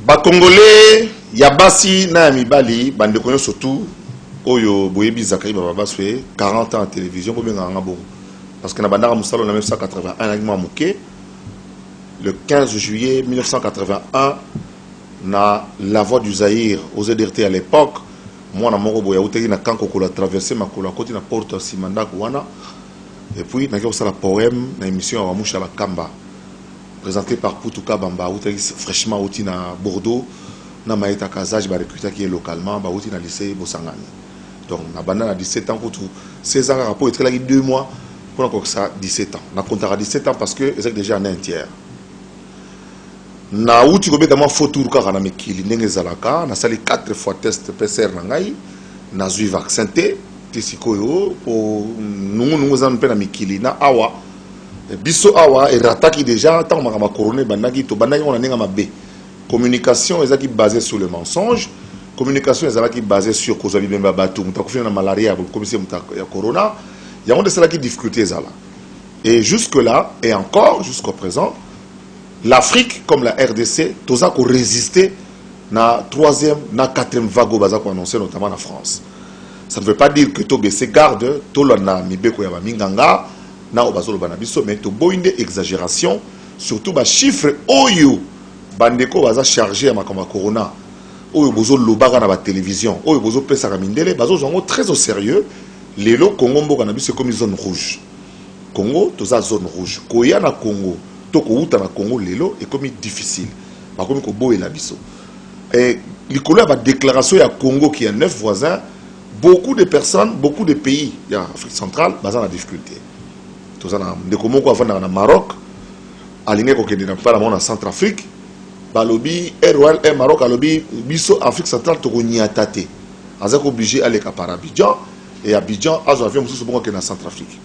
Ba Congolais, Yabasi na Mibali, bande konyo surtout Oyo Boyebi Zakari Baba Baswe, 40 ans à télévision pour bien bon. Parce que na bandara Moussalo na 1981 agima mouké. Le 15 juillet 1981 na la voix du Zaïre aux EDRT à l'époque, moi na moko boya uteki na kanko ko la traverser makolo côté na porte Simanda Kouana. Et puis na ko sala poème na émission à Moucha la Kamba. Présenté par Poutuka Bamba, fraîchement outi na Bordeaux, na Maïta Kazaj, ba recruté qui est localement, ba outi na lycée Bosangani. Donc na banda na 17 ans pour tout. 16 ans rapport être là 2 mois pour encore ça 17 ans. Na comptera 17 ans parce que c'est déjà un tiers. Na outi ko beta moi photo ka na mekili ndenge zalaka, na sali 4 fois test PCR na ngai, na zui vaccin té, tisikoyo pour nous zan pe na mekili na awa. Biso awa et rataki déjà tant ma couronné bandaki to bandaki on a nenga mabe. Communication ezaki basée sur le mensonge, communication ezaki basée sur cause abi bemba batu muta kufina na malaria pour commissaire muta ya corona. Il y a on de cela qui difficulté zala. Et jusque là et encore jusqu'au présent, l'Afrique comme la RDC toza ko résister na 3e na 4e vague baza ko annoncer notamment la France. Ça ne veut pas dire que to baisser garde to lona mibeko ya ba minganga na obazolo banabiso mais to boinde exagération surtout ba chiffre oyo bandeko baza chargé à makamba corona oyo bozo lobaka na ba télévision oyo bozo pesa ka mindele bazo zongo très au sérieux lelo Congo mboka na biso comme zone rouge Congo toza zone rouge koya na Congo to ko uta na Congo lelo et comme difficile ba comme ko boyela biso et likolo ya ba déclaration ya Congo qui a 9 voisins beaucoup de personnes beaucoup de pays ya Afrique centrale baza na difficulté. De comment on va dans Maroc, aligné qu'on est dans la Centrafrique, balobi ROL et Maroc alobi biso Afrique centrale to niatate. Azak obligé aller par Abidjan et Abidjan azo avion musu bongo que na Centrafrique.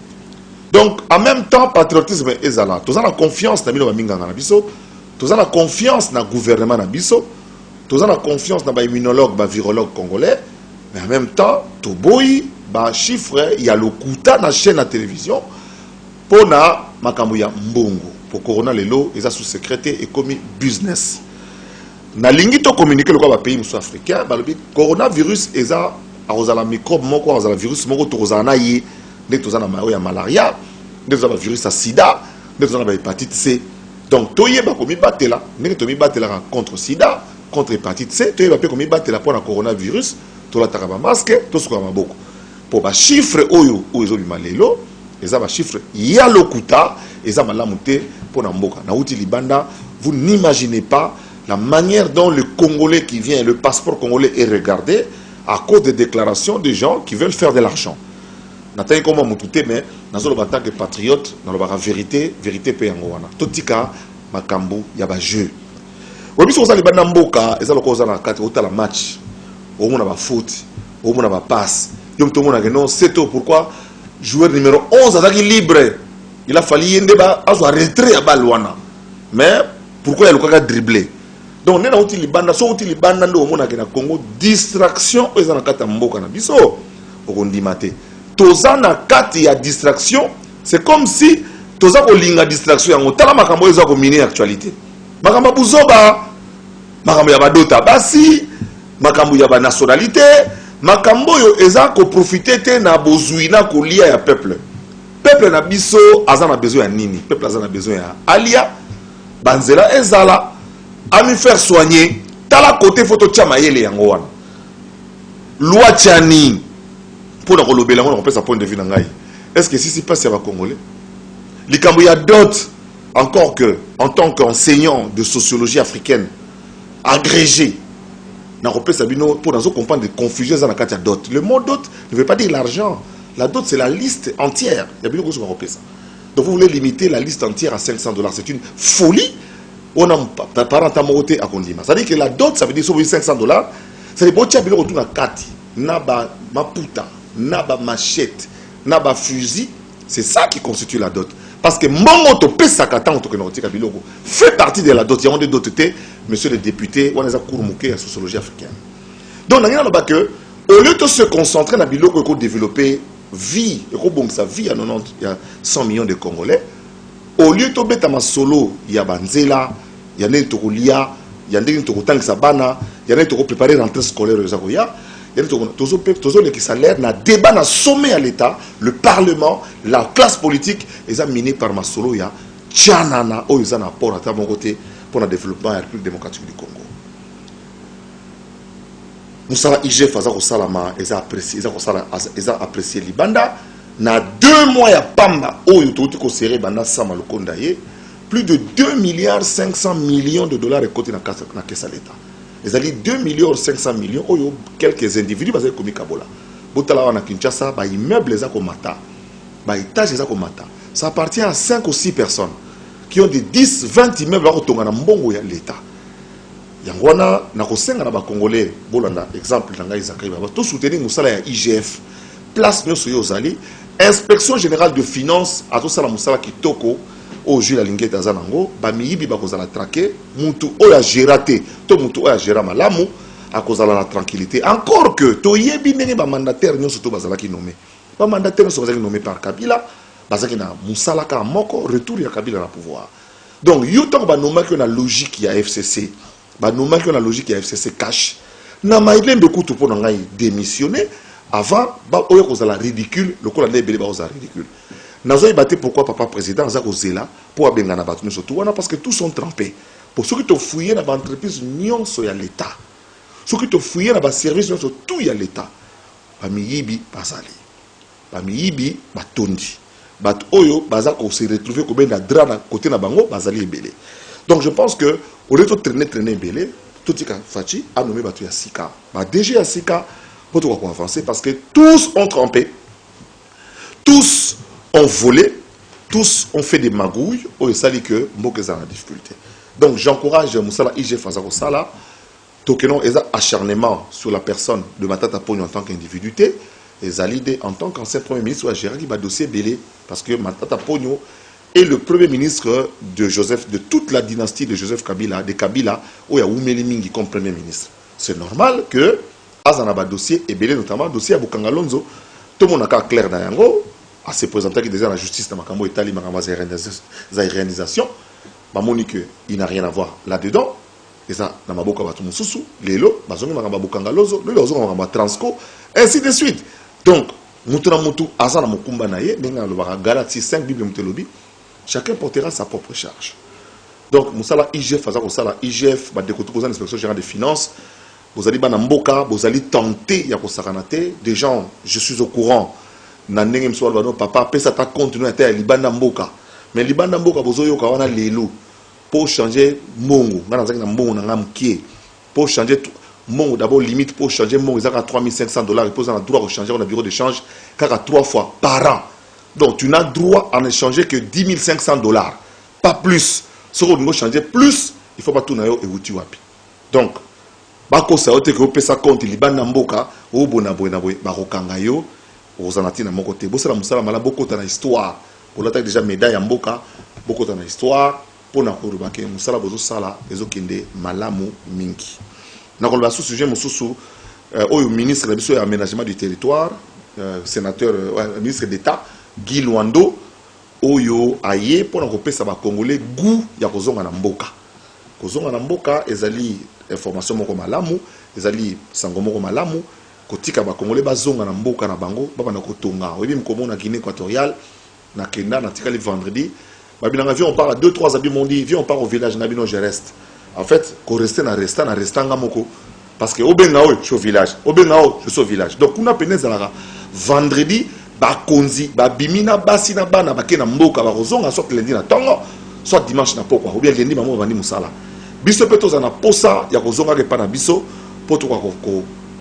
Donc en même temps patriotisme ezala. Toza la confiance na bino minga na biso, toza la confiance na gouvernement na biso, toza la confiance na ba immunologue, ba virologue congolais, mais en même temps to boy ba chiffre il y a le kuta na chaîne na télévision. Pour na makambuya mbongo pour corona lelo eza sous secrété et commis business na lingi to communiquer le quoi ba pays musu africain ba lobi coronavirus eza arozala microbe moko arozala virus moko to rozana yi de to zana mayo ya malaria de to zana virus à sida de to zana ba hépatite C donc toye ba komi batela ndenge to mi batela contre sida contre hépatite C toye ba pe komi batela pour na coronavirus to la takaba masque to suka maboko pour ba chiffre oyo ozo bi malelo. Et ça va chiffre, il y a le kuta, et ça va l'amouté pour Namboka. Naouti Libanda, vous n'imaginez pas la manière dont le Congolais qui vient, le passeport congolais est regardé à cause des déclarations des gens qui veulent faire de l'argent. Nathalie comment m'outé, mais dans en tant que patriote, dans la vérité, vérité paye en Rwanda. Totika, Makambo, yaba jeu. Oui, mais si vous allez à Namboka, et ça le cause à la carte, au la match, au monde a foot, au monde a passe. Yom tout le monde a non, c'est tout. Pourquoi? Joueur numéro 11 attaque libre. Il a fallu y débat à soit retrait à Balouana. Mais pourquoi il y a le dribbler? Donc, on est dans le banda, so le banda au monde à Congo, distraction, ils ont un mboka na biso. Au dit maté. Toza na kati ya distraction, c'est comme si toza ko linga distraction yango tala makambo ezo ko miner actualité. Makambo buzoba, makambo ya badota basi, makambo ya ba nationalité. Makambo yo eza ko profiter te na bozuina ko lia ya peuple. Peuple na biso azana besoin ya nini? Peuple azana besoin ya alia banzela ezala ami faire soigner tala côté photo tchama yele yango wana. Loi tchani pour na kolobela on peut sa point de vue na ngai. Est-ce que si passe ya ba congolais? Likambo ya dot encore que en tant qu'enseignant de sociologie africaine agrégé pour nous comprendre des confusions dans la carte dot. Le mot dot ne veut pas dire l'argent. La dot, c'est la liste entière. Il y a bien beaucoup de choses. Donc vous voulez limiter la liste entière à $500. C'est une folie. On a un parent à moroté à Kondima. Ça veut dire que la dot, ça veut dire sauver $500. Ça veut dire que tu as retourné à Kati, Naba Maputa, Naba machette, Naba fusil. C'est ça qui constitue la dot. Parce que Mongoto Pesakatan fait partie de la dot. Il y a des dotés, monsieur le député, on a Kourmouké, la sociologie africaine. Donc, on a que, au lieu de se concentrer dans le pour développer vie, sa vie, il y a 100 millions de Congolais, au lieu de mettre ma solo, il y a Banzela, il y a Nentoroulia, il y a des gens qui bana, il y a des gens qui préparer rentrée scolaire il y a des gens qui salaire na débat na sommet à l'état, le parlement, la classe politique ils ont miné par Masolo ya tchanana o ils ont apport à mon côté pour le développement de la République démocratique du Congo. Moussala IGF faza ko salama ils ont apprécié libanda na 2 mois ya pamba o yo to ko serré banda sama lokonda ye. Plus de 2 milliards 500 millions de dollars est côté dans la caisse à l'État. Ils ont dit 2 milliards 500 millions, quelques individus basés comme Kabola. Botala na Kinshasa, ba immeuble les akomata, ba étage les akomata. Ça appartient à 5 ou 6 personnes qui ont des 10, 20 immeubles à Otonga na mbongo ya l'État. Yangwana na kosenga na ba Congolais, bolanda exemple na ngai Zakari ba to soutenir musala ya IGF. Place nyoso yo zali, inspection générale de finances a to sala musala kitoko. Au juge la linguette d'Azanango, Bamiyibi bakozala traqué, Moutou oya gérate, to Moutou oya gérama malamu, à cause de la tranquillité. Encore que, to yebi nenge ba mandataire nyon surtout bazala ki nommé. Ba mandataire sont nommé par Kabila, bazaki na Moussala ka moko, retour ya Kabila na pouvoir. Donc, youtang ba nommé que na logique ya FCC, ba nommé que na logique ya FCC cash, na maïdlen bekou tout pour ngai démissionner, avant, ba oya kozala ridicule, le kola ne belé ba kozala ridicule. Nazoï batté pourquoi papa président Zako Zela pour abengana battu surtout parce que tous sont trempés. Pour ceux qui te fouillé dans l'entreprise nion so ya l'état. Ceux qui te fouillé dans le service nion so tout ya l'état. Bamiyibi bazali. Bamiyibi batondi. Bat oyo bazako se retrouver comme na drap à côté na bango bazali ebele. Donc je pense que au lieu de traîner ebele, tout tika fachi a nommé batu ya sika. Ba DG ya sika pour tout avancer parce que tous ont trempé. Tous ont volé, tous ont fait des magouilles, ou ça dit que Mboké est en difficulté. Donc j'encourage Moussala IGF Fazako Sala, Tokenon est acharnement sur la personne de Matata Pogno en tant qu'individu, et Zalide en tant qu'ancien premier ministre ou à Gérard qui va dossier belé, parce que Matata Pogno est le premier ministre de Joseph, de toute la dynastie de Joseph Kabila, de Kabila, où il y a Oumeli Mingi comme premier ministre. C'est normal que Azanaba dossier est belé, notamment dossier à Bukangalonzo, tout le monde a cas clair dans Yango. À se présenter qui déjà la justice dans Makambo et Tali Makamba réalisation, il n'a rien à voir là-dedans. Et ça, dans ma boca, Moussou, Lélo, Bazongi Makamba Bukangalozo, le Lozo Makamba Transco, ainsi de suite. Donc, Moutouna Moutou, Azana Mokumba Naye, Nenga Lobara, Galati 5 Bible Moutelobi, chacun portera sa propre charge. Donc, Moussala IGF, Fazako Sala IGF, Badekoto, l'inspection générale des finances, vous allez Banamboka, vous allez tenter, Yakosaranate, des gens, je suis au courant. Nandenge mswala bano papa pesa ta continuer à libanda mboka mais libanda mboka bozoyo ka wana lelo pour changer mongo ngana zaki na mbongo na ngamkie pour changer mongo d'abord limite pour changer mongo ezaka $3500 et pose un droit de changer on a bureau d'échange kaka 3 fois par an donc tu n'as droit à échanger que $10,500 pas plus si on veut changer plus il faut pas tout na yo et wapi donc bako sa ote que pesa compte libanda mboka o bona ba rokanga yo aux anatines à mon côté. Bossala Moussala Mala, beaucoup dans l'histoire. Pour l'attaque déjà médaille en Boka, beaucoup dans l'histoire. Pour Nakorubake, Moussala Bozo Sala, Ezokinde, Malamu Minki. Nakolba sous sujet, Moussou, au ministre de l'aménagement du territoire, sénateur, ministre d'État, Guy Luando, Oyo Aye, pour n'akoper ça va Congolais, goût, Yakozonga Namboka. Kozonga Namboka, Ezali, information Moko Malamu, Ezali, Sangomoko Malamu, kotika ba Congolais bazonga na mboka na bango baba na kotonga oyebi mkomo na Guinée équatoriale na Kenda na tikali vendredi babinanga viens on part à 2-3 habits m'ont dit viens on part au village na bino je reste en fait ko rester na restanga moko parce que obengao je suis au village obengao je suis au village donc kuna peneza la vendredi ba konzi ba bimina basi na bana ba kena mboka ba kozonga soit lundi na tongo soit dimanche na pokwa ou bien lundi ba mo bandi musala biso peto za na posa ya kozonga ke pa na biso poto kwa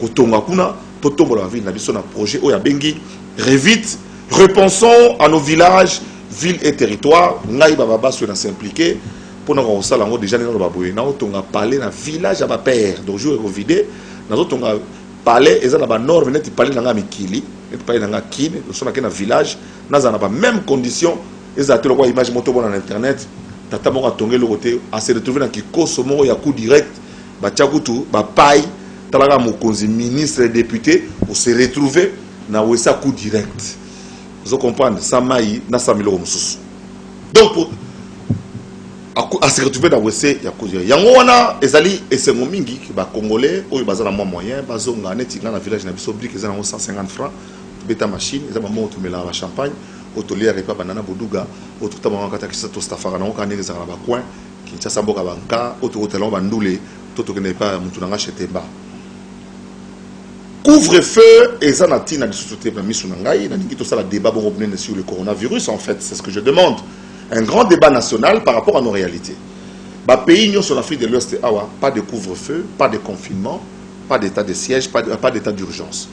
kotonga kuna to tombola la ville na biso na projet oya bengi revite repensons à nos villages villes et territoires ngai baba so na s'impliquer pour na ko sala ngo déjà na baboye na otonga parler na village à ba père donc je revider na otonga parler eza na ba norme net parler na nga mikili et parler na nga kine so na na village na za na ba même condition eza te lokwa image moto bona na internet tata mo atongé le côté à se retrouver dans kikoso mo ya coup direct ba tchakutu ba paille talaga mokonzi ministre et député pour se retrouver na wesa coup direct. Vous comprenez ça maï na samilo mususu. Donc à se retrouver dans WC ya kozira yango wana ezali esengo mingi ba congolais oyo bazana moins moyen bazonga neti na village na biso brique ezana 150 francs beta machine ezaba mo tumela ba champagne otolia repa banana boduga otuta mama kata kisa to stafara na okane ezala ba coin kinchasa mboka banka ototelon bandule totokene pa mutu nanga chetemba couvre-feu ezana tina de société pa misu ngai na ningi to sala débat bon revenir sur le coronavirus en fait c'est ce que je demande. Un grand débat national par rapport à nos réalités. Bah, pays nous sur l'Afrique de l'Ouest, pas de couvre-feu, pas de confinement, pas d'état de siège, pas d'état d'urgence.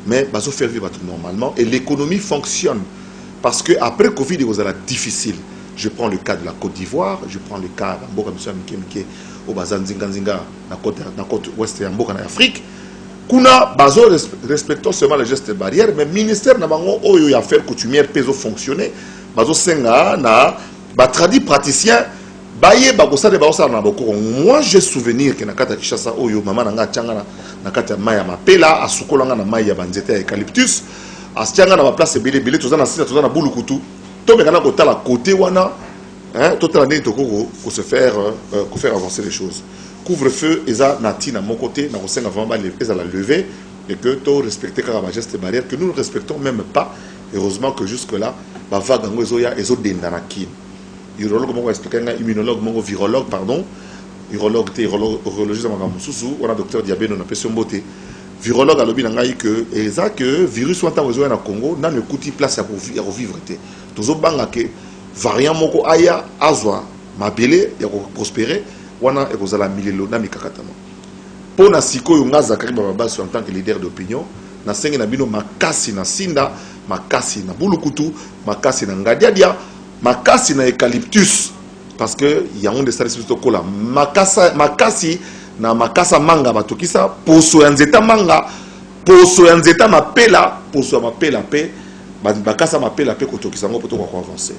Mais bah, ça fait vivre tout normalement et l'économie fonctionne. Parce que après Covid, il y a difficile. Je prends le cas de la Côte d'Ivoire, je prends le cas de au Bazan Zinganzinga, la côte ouest et en Afrique. Kuna bazo respectons seulement les gestes barrières, mais le ministère n'a pas eu affaires coutumières peso fonctionner. Bazo senga na batradi praticien baye bakosa de baosa na boko. Moi j'ai souvenir que na kata Kishasa oyo mama nanga tianga na kata maya mapela asukolanga na maya banzete ya eucalyptus asianga na ba place belé belé tozana sita tozana bulukutu to mekana ko tala côté wana hein totala ne tokoko pour se faire avancer les choses. Couvre-feu eza nati na mon côté na kosenga vraiment eza la lever et que to respecter car ba geste barrière que nous ne respectons même pas. Heureusement que jusque là ba vague ngo ezoya ezodenda na kin urologue moko expliquer nga immunologue moko virologue pardon urologue te urologiste moko mususu on a docteur Diabeno na peso mbote virologue alobi na ngai que eza que virus wanta ezoya na Congo na ne kuti place ya revivre te tozo banga que variant moko aya azwa mabele ya prospérer wana ekozala milelo na mikakatano pona sikoyo ngaza kariba babaso en tant que leader d'opinion na sengi na bino makasi na sinda makasi na bulukutu makasi na ngadiadia makasi na eucalyptus parce que y a un des statistiques kola makasi na makasa manga batokisa poso ya nzeta manga poso ya nzeta mapela poso ya mapela pe bakasa mapela pe kotokisa ngo poto kwa avancer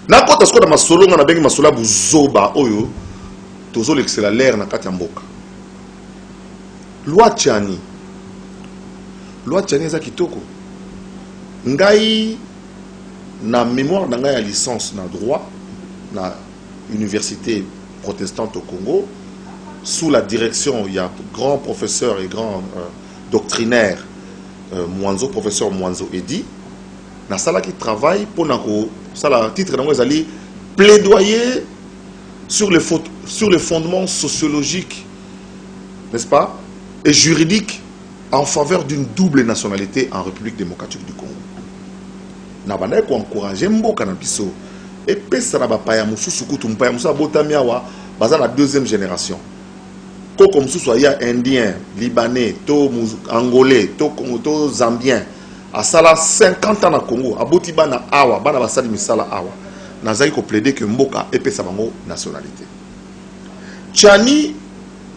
na kota sko na masolo nga na bengi masolo buzoba oyo tozo l'excella l'air na kati ya mboka loi Tchani eza kitoko ngai na mémoire na ngai ya licence na droit na université protestante au Congo sous la direction il y a grand professeur et grand doctrinaire professeur Mwanzo Edi na sala qui travaille pour nako sala titre nango ezali plaidoyer sur les fondements sociologiques n'est-ce pas et juridiques en faveur d'une double nationalité en République démocratique du Congo. Na bana ko encourager mboka na biso et pesa na bapaya mususu kutu mpaya musa botamiawa baza la deuxième génération. Ko comme mususu ya indien, libanais, to angolais, to Congo, to zambien. A sala 50 ans na Congo, aboti bana awa, bana basali misala awa. Nazali ko plaider que mboka et pesa bango nationalité. Tchani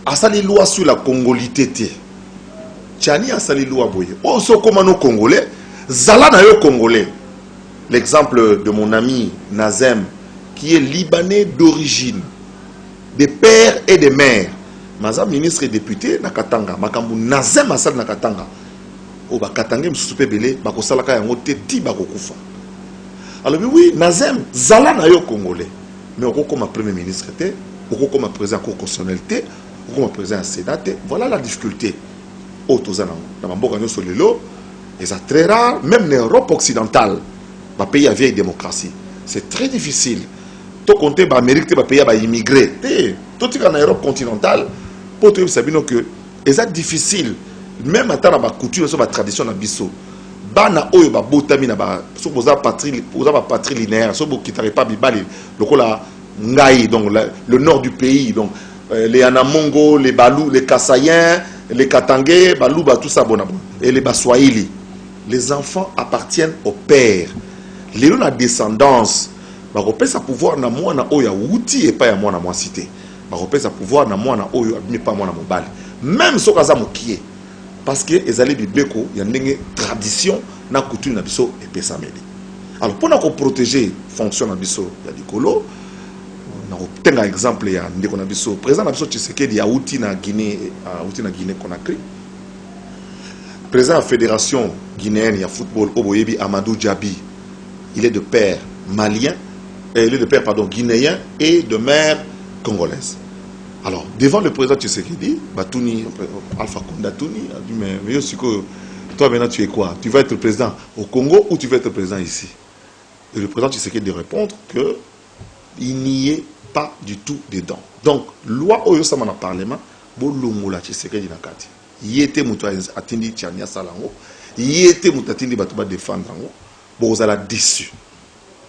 a sali loi sur la congolité. Tchani a sali loi boye. Oh, so comment nos Congolais, zala na yo Congolais. L'exemple de mon ami Nazem, qui est libanais d'origine, de père et de mère. Mazam ministre et député na Katanga, makambu Nazem asal na Katanga. O ba Katanga msusupe bele, bako salaka yango te ti bako kufa. Alors oui, Nazem, zala na yo Congolais. Mais on comme premier ministre te, on comme président constitutionnel te, on comme président Sénat te. Voilà la difficulté. Et c'est très rare, même en Europe occidentale, un pays à vieille démocratie. C'est très difficile. Tout compter l'Amérique, un pays à immigrer. Tout en Europe continentale, pour tout savoir que c'est difficile. Même en tant que coutume, la tradition na biso. Bana oyo ba botami na ba so boza patrie linéaire, so bo kitare pas bibali, lokola ngai donc le nord du pays donc les Anamongo, les Balou, les Kasaïens, les Katangais, Balouba, tout ça, et les Baswahili. Les enfants appartiennent au père. Les la descendance, sa pouvoir na moi na oya outi et pas à moi na moi cité. Sa pouvoir na moi na oya mais pas moi na mobile. Même so kaza mokie. Parce que les allées bibeko, il y a une tradition na coutume na biso et pesa meli. Alors pour nous protéger fonction na biso ya dikolo, un exemple ya ndeko na biso président na biso Tshisekedi ya outi na Guinée Conakry président de la fédération guinéenne ya football Oboyebi Amadou Djabi il est de père malien de père, pardon, guinéen et de mère congolaise. Alors, devant le président Tshisekedi, Batouni, Alpha Konda Touni, a dit, mais Yosiko, toi maintenant tu es quoi? Tu vas être président au Congo ou tu vas être président ici? Et le président Tshisekedi de répondre qu'il n'y est pas du tout dedans. Donc, loi Oyo Samana Parlement, Bolongola Tshisekedi Nakati. Yete Moutou Atindi Tchania Salango, Yete Moutou Atindi Batouba défendre, vous allez déçu.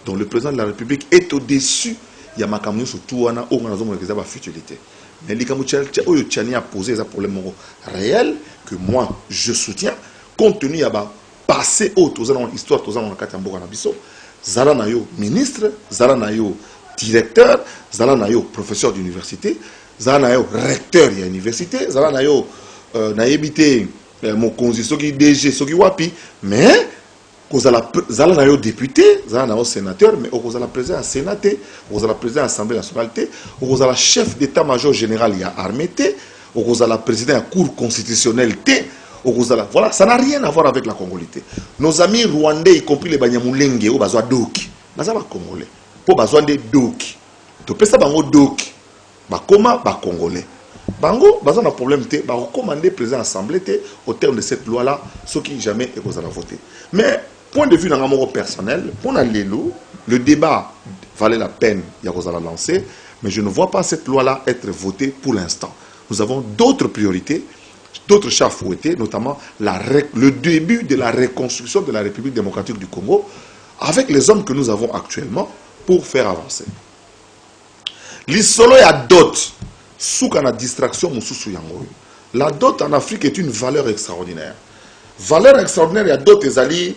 Donc, le président de la République est au-dessus. Il y a Makamouni sur tout, on a une futilité. Mais les Tchani a posé un problème réel que moi je soutiens, compte tenu de passé autre, histoire, Zala Nayo ministre, Zala Nayo directeur, Zala Nayo professeur d'université, Zala Nayo recteur de l'université, Zala Nayo naïbité, mon conseiller, ce qui DG, ce qui wapi, mais Zala Nayo député, Zala Nayo sénateur, mais vous allez président sénateur, vous allez président assemblée nationale, vous allez chef d'état-major général, il y a armée, vous allez président de la cour constitutionnelle, voilà, ça n'a rien à voir avec la congolité. Nos amis rwandais, y compris les Banyamulenge, ont besoin d'oki. Ils sont congolais. Pour besoin de doki. Tu peux ça bango doki. Bakoma ba congolais. Bango, besoin d'un problème te, ba recommander président assemblée au terme de cette loi là, ceux qui jamais et vous allez voter. Mais point de vue dans mon personnel, pour le débat valait la peine, il y a vous allez lancer, mais je ne vois pas cette loi là être votée pour l'instant. Nous avons d'autres priorités. D'autres chats fouettés, notamment le début de la reconstruction de la République démocratique du Congo, avec les hommes que nous avons actuellement, pour faire avancer. L'isolo et dot, sous la distraction, la dot en Afrique est une valeur extraordinaire. Valeur extraordinaire, il y a dot et alliés,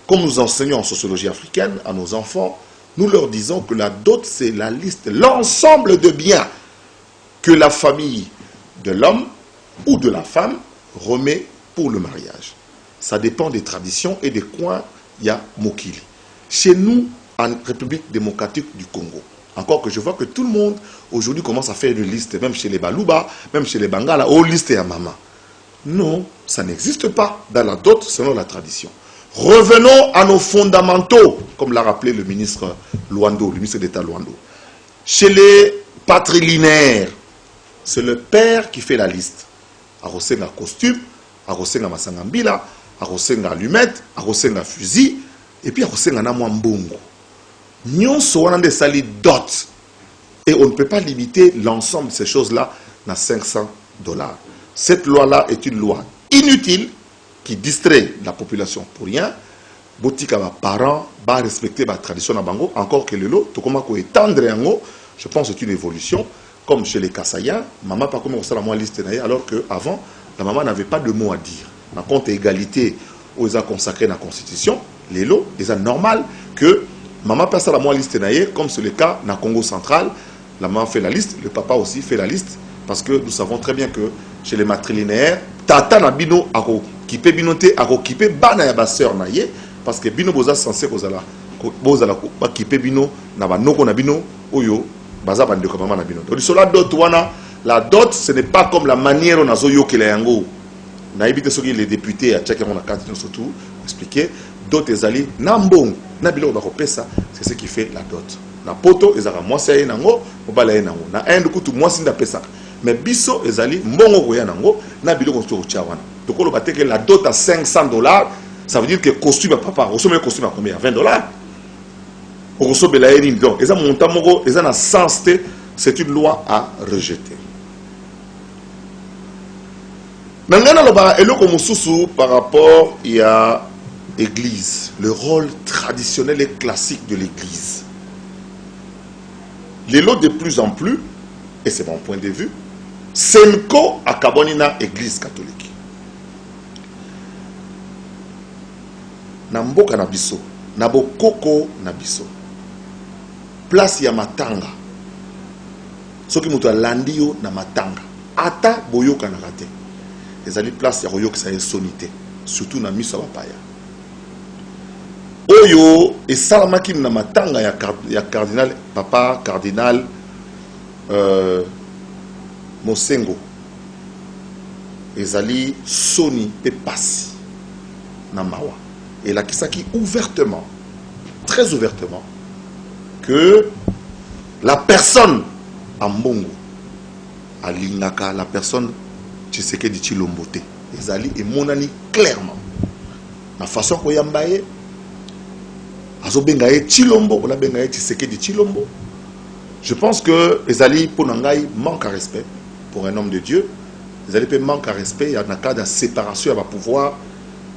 comme nous enseignons en sociologie africaine à nos enfants, nous leur disons que la dot, c'est la liste, l'ensemble de biens que la famille de l'homme ou de la femme remet pour le mariage. Ça dépend des traditions et des coins, il y a Mokili. Chez nous, en République démocratique du Congo, encore que je vois que tout le monde aujourd'hui commence à faire une liste, même chez les Balouba, même chez les Bangala, oh liste et à maman. Non, ça n'existe pas dans la dot selon la tradition. Revenons à nos fondamentaux, comme l'a rappelé le ministre Luando, le ministre d'État Luando. Chez les patrilinéaires, c'est le père qui fait la liste. Arosenga costume, arosenga masangambila, arosenga allumette, arosenga fusil, et puis arosenga namwa mbongo. Nyonso wana de sali dot. Et on ne peut pas limiter l'ensemble de ces choses-là à $500. Cette loi-là est une loi inutile qui distrait la population pour rien. Botika ba parents va respecter la tradition na bango, encore que le lot, tout comme ko étendre yango, je pense que c'est une évolution. Comme chez les Kassaïens, maman pas comment on la moins liste alors qu'avant, la maman n'avait pas de mot à dire. Dans le compte égalité, où ils ont consacré la Constitution, les lots, il est normal que maman passe à la moins liste comme c'est le cas dans le Congo central. La maman fait la liste, le papa aussi fait la liste, parce que nous savons très bien que chez les matrilinéaires, tata na bino ako kipe binote ako kipe bana ya ba sœur na ye, parce que bino boza censé kozala ba kipe bino na ba noko na bino oyo. Donc, sur la dot, la dot, ce n'est pas comme la manière dont on a yoke les yango. Naïbite ce que les députés à Tchèque on a surtout expliqué. Dot et zali, nambong, nabilo bakopesa, c'est ce qui fait la dot. Na poto ezaka moi c'est nango, obala nango. Na endo kutu moi sinda pesa. Mais biso ezali mbongo koya nango, nabilo konsto chawana. Donc on va que la dot à $500, ça veut dire que costume à papa, au sommet costume à combien? $20. Donc, c'est une loi à rejeter. Par rapport à l'Église, le rôle traditionnel et classique de l'Église. Les lots de plus en plus, et c'est mon point de vue, Senko à Kabonina Église catholique. Namboka Nabiso, Nabokoko Nabiso. Place ya matanga. Soki mutu alandio na matanga. Ata boyoka na rate. Ezali place ya koyoka sa sonité, surtout na miso bapaya. Oyo esalamaki na matanga ya cardinal papa cardinal Mosengo. Ezali soni pe pasi na mawa. Et la kisaki ouvertement, très ouvertement, que la personne en Mbongo, à Lingaka, la personne Tshisekedi Tshilombo te. Ezali et monani clairement. La façon qu'on yambaye, azo bengaye Tshilombo, on a bengaye Tshisekedi Tshilombo. Je pense que Ezali Ponangai manque à respect pour un homme de Dieu. Ezali peut manque à respect, il y a un cas de séparation, il va pouvoir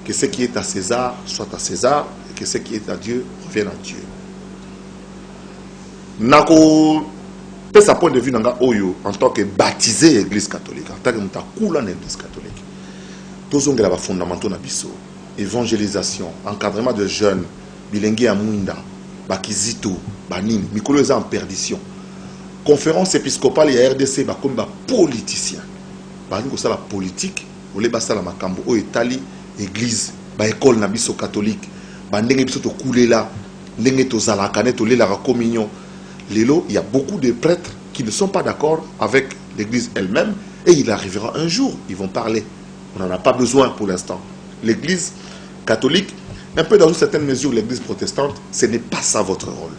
que ce qui est à César soit à César et que ce qui est à Dieu revienne à Dieu. Nako peut sa point de vue nanga oyo en tant que baptisé l'église catholique, en tant que mutakoula l'église catholique. Tous ont les fondamentaux na biso, évangélisation, encadrement de jeunes, bilingue à Mwinda, bakizito, banine, mikolo est en perdition. Conférence épiscopale et RDC ba comme ba politicien. Ba ngo ça la politique, ou les basa la makambo o Italie église, ba école na biso catholique, ba ndenge biso to kulela, ndenge to zalaka ne to lela la communion. Lélo, il y a beaucoup de prêtres qui ne sont pas d'accord avec l'église elle-même et il arrivera un jour, ils vont parler. On n'en a pas besoin pour l'instant. L'église catholique, un peu dans une certaine mesure l'église protestante, ce n'est pas ça votre rôle.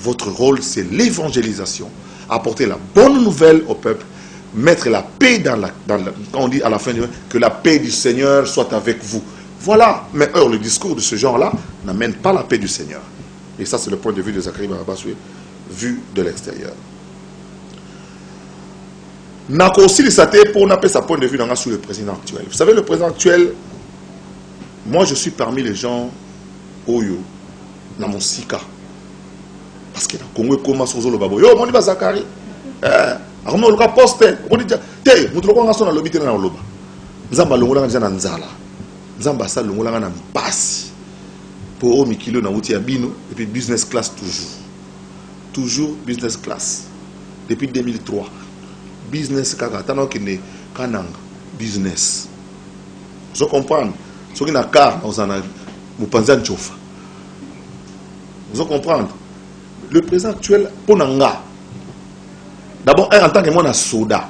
Votre rôle, c'est l'évangélisation. Apporter la bonne nouvelle au peuple, mettre la paix dans la on dit à la fin du que la paix du Seigneur soit avec vous. Voilà. Mais or, le discours de ce genre-là n'amène pas la paix du Seigneur. Et ça, c'est le point de vue de Zacharie Barabasoué, vu de l'extérieur. Nako aussi le saté pour n'appeler sa point de vue sur le président actuel. Vous savez, le président actuel, moi je suis parmi les gens Oyo, dans mon sika. Parce que dans le Congo, comment sur le babo, yo, mon dit Zakari, on a posté, on dit, té, nous trouvons un son à l'obité dans l'oba. Nzamba longola ngana nzala. Nzamba sa longola ngana mpasi. Pour au mikilo na wuti abino et puis business class toujours. Toujours business class. Depuis 2003. Business kaka. Tano kine kanang. Business. Vous comprenez? Ce qui n'a car, vous pensez à Tchofa. Vous comprenez? Le président actuel, Ponanga. D'abord, en tant que moi, soda,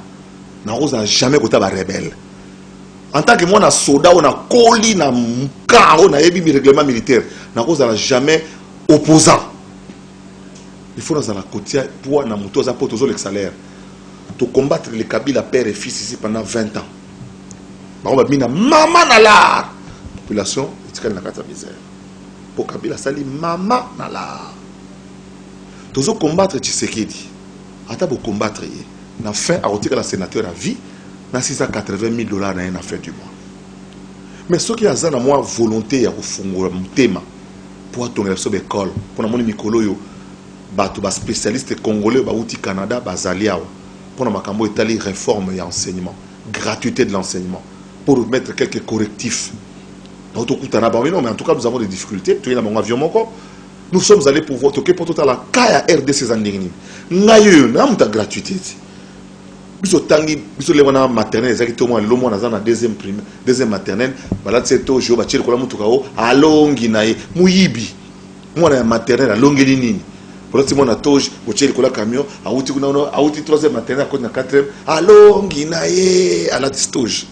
on n'a jamais été rebelle. En tant que moi, soda, on a collé, on a ébi règlement militaire. On n'a jamais opposant. Il faut dans la côtière pour na moto za poto le salaire. To combattre les Kabila père et fils ici pendant 20 ans. On va mina maman na la population etikali na kata misère. Pour Kabila sali maman na la. Tozo combattre Tshisekedi. Ata bo combattre na fin a retiré la sénateur à vie na $680 000 na une affaire du mois. Mais ce qui a zana moi volonté ya kufungola mutema pour atongela so école pour na moni mikolo yo bato ba spécialiste congolais ba outi Canada bazali awa pour na makambo etali réforme et enseignement, gratuité de l'enseignement pour mettre quelques correctifs. Mais en tout cas nous avons des difficultés, tu es dans mon avion moko. Nous sommes allés pour voir pour tout à la kaya RDC andirini. Ngayo na muta gratuité. Biso tangi biso le wana maternelle exactement le mwana za na deuxième primaire, deuxième maternelle, bala tseto jo ba tshiri kola mutuka o alongi nae muyibi. Mwana ya maternelle alongeli nini? Pour le mwana toge o tshiri kola camion, auti kuna auti troisième maternelle à quatrième, alongi nae à la distoge.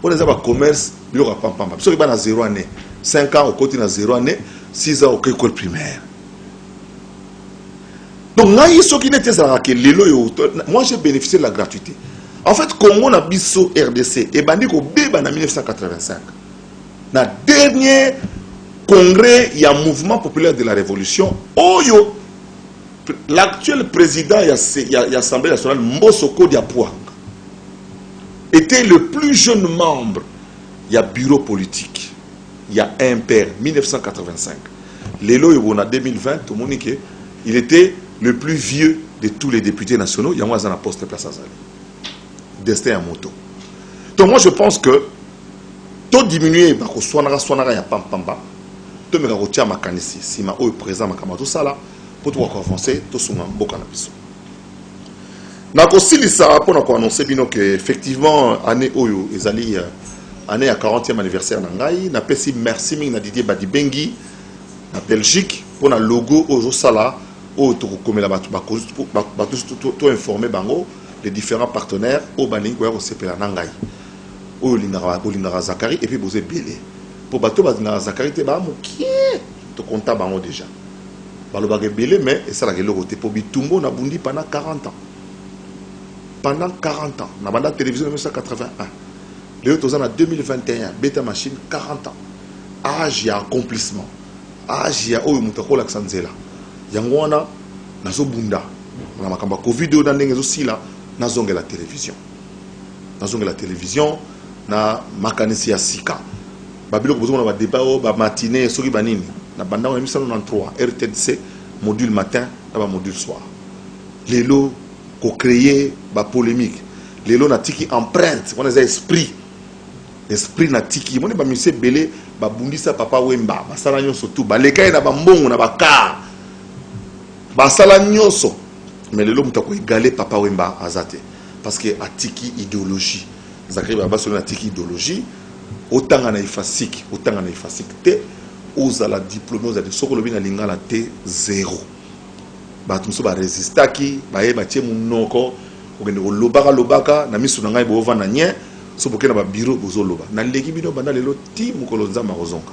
On a un commerce, il y aura pas pamba. Biso ba na 0 année, 5 ans au côté na 0 année. 6 ans au école primaire. Donc, moi j'ai bénéficié de la gratuité. En fait, Congo na biso RDC et bandiko beba en 1985. Na dernier congrès, il y a un mouvement populaire de la révolution. Oyo, l'actuel président de l'Assemblée nationale, Mbosoko Diapouang, était le plus jeune membre. Il y a bureau politique. Il y a un père, 1985. Lélo Yobona 2020, tout le monde dit qu'il était le plus vieux de tous les députés nationaux. Il y a moi un poste de place à Zali. Destin à moto. Donc moi je pense que tout diminuer, il y a pam-pamba. Tout me retient ma canisse. Si ma haut est présent, ma camarade, tout ça là, pour tout avancer, tout ce monde beaucoup na biso. Na aussi ça pour annoncer bino que effectivement année Oyo ezali année à 40e anniversaire nangai na pesi merci mingi na Didier Badibengi na Belgique pour na logo Ojo Sala au to komela batu tout informer bango les différents partenaires au baning ko sepela nangai o linara Zakari et puis bozé belé pour bato bazina Zakari te ba mokie to compta bango déjà balobaka belé mais esalaka eloko te po bitumbo na bundi pendant 40 ans. Pendant 40 ans, na banda télévision en 1981. Léo toza na 2021, beta machine 40 ans. Âge ya accomplissement. Âge ya oyo mutakola ksanzela. Yango wana nazo bunda. Na makamba Covid o ndenge zo sila nazonge la télévision. Nazonge la télévision na makanisi ya sika. Babilo ko na ba débat o ba matinée soki banini. Na banda on 1993 RTNC module matin na ba module soir. Lelo ko créer ba polémique. Lelo na tiki empreinte, on a esprit. Esprit na tiki. Moni ba monsieur belé ba bundisa papa Wemba, ba sala nyonso tout, ba lekay na ba mbongo na ba car. Ba sala nyonso. Mais lelo mutako égaler papa Wemba azate parce que atiki idéologie. Zakri ba sur na tiki idéologie. Autant na ifasik, autant na ifasik te ozala diplômé ozala soko lobi na lingala te zéro. Bato muso ba resistaki, ba yeba tie munoko, okende ko lobaka na misu na ngai bo vana nye, so bokena ba bureau bozo loba. Na leki bino banda lelo ti mukolo nzamba kozonga.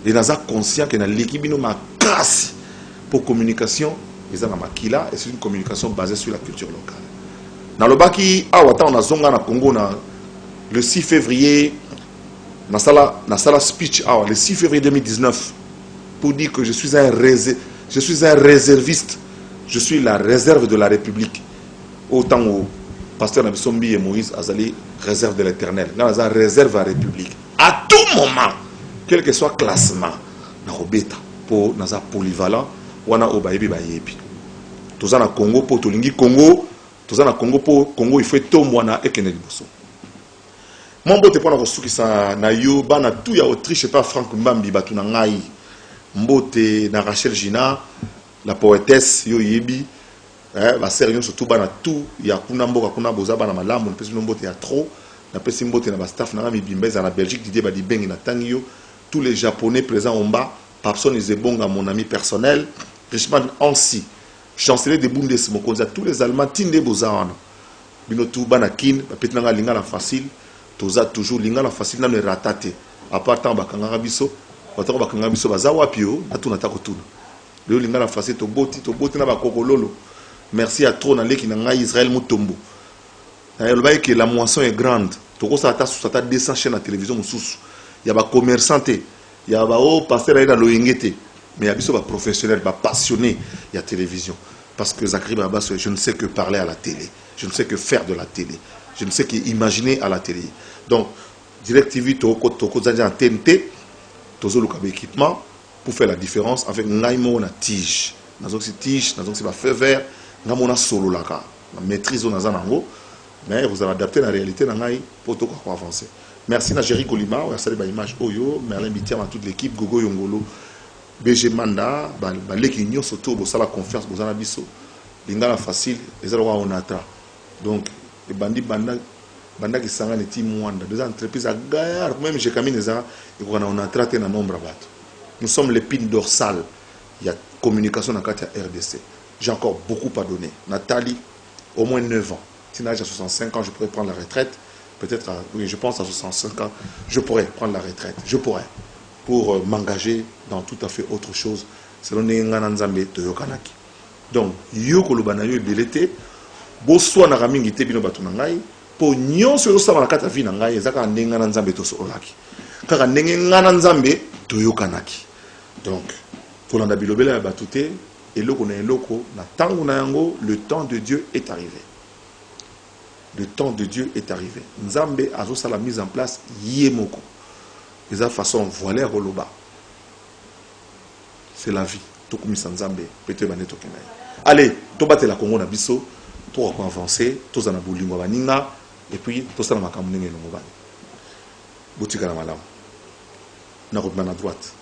Et naza conscient que na leki bino makasi pour communication, eza na makila et c'est une communication basée sur la culture locale. Na lobaki awata on azonga na Congo na le 6 février na sala speech le 6 février 2019 pour dire que je suis un réserviste, je suis la réserve de la République. Autant au pasteur Nabisombi et Moïse Azali réserve de l'Éternel. Dans la réserve à la République. À tout moment, quel que soit classement, na robeta pour naza polyvalent wana obayebi bayebi. Toza na Congo pour tolingi Congo, toza na Congo pour Congo il faut tomwana ekene liboso. Mon bote pona kosukisa na yo bana tout ya Autriche pas Franck Mbambi batu na ngai. Mbote na Rachel Gina, la poétesse yo yebi, ba sérieux surtout bana tout ya kuna mboka kuna boza bana malamu, pesi mbote ya trop, na pesi mbote na ba staff na mi bimbeza na Belgique Didier ba di bengi na tangio, tous les japonais présents en bas, Papson Izebonga mon ami personnel, Richman Ansi, chancelier de Bundes Mokonza, tous les Allemands tinde bozana. Bino tout bana kin, ba petnanga linga la facile. Toza toujours linga la facile na me ratate à part tant bakanga biso batako bakanga biso bazawa pio atuna takotuna le linga la facile to boti na bakokololo merci à trop na leki na ngai Israël Mutombo na le bail que la moisson est grande toko sa ta sous ta 200 chaînes à télévision mususu ya ba commerçanté ya ba o pasteur na loyengete mais ya biso ba professionnel ba passionné ya télévision parce que Zakri Baba je ne sais que parler à la télé, je ne sais que faire de la télé, je ne sais qu'imaginer à la télé. Donc, DirecTV, Toko Zanja TNT, Tozo Lukabe équipement, pour faire la différence avec Naimo na tige. Nazok si tige, nazok si ba feu vert, Namona solo laka. La maîtrise au Nazanango, mais vous allez adapter la réalité dans Naï pour tout avancer. Merci à Jerry Golima, on a salué l'image Oyo, Merlin Bitiam à toute l'équipe, Gogo Yongolo, BG Manda, l'équipe Union surtout, vous avez la confiance, vous avez la biso. Lingala facile, les allois on attend. Donc, les bandits banda qui sanga neti mwanda des entreprises à gare même j'ai camine ça et on a traité un nombre bateau. Nous sommes l'épine dorsale. Il y a communication dans la RDC. J'ai encore beaucoup à donner. Nathalie au moins 9 ans. Si j'ai 65 ans, je pourrais prendre la retraite. Peut-être oui, je pense à 65 ans, je pourrais prendre la retraite. Je pourrais pour m'engager dans tout à fait autre chose. Selon Ngana Nzambe Toyokanaki. Donc, yo kolobana yo belete bo so na ramingi te bino batu na ngai po nyonso yo sama na kata vi na ngai ezaka ndenga na Nzambe to solaki kaka ndenge ngana Nzambe toyokanaki. Donc pour landa bilobela ya batu te eloko na eloko na tango na yango le temps de Dieu est arrivé. Le temps de Dieu est arrivé. Nzambe azo sala mise en place yemoko. Eza façon voiler roloba. C'est la vie. Tokumisa Nzambe pete baneto kenai. Allez, to battre la Congo na biso. Pour avancer, tous en aboulingwa baninga, et puis tous en makamune ngeno mobile. Boutika na malam. Na route à droite.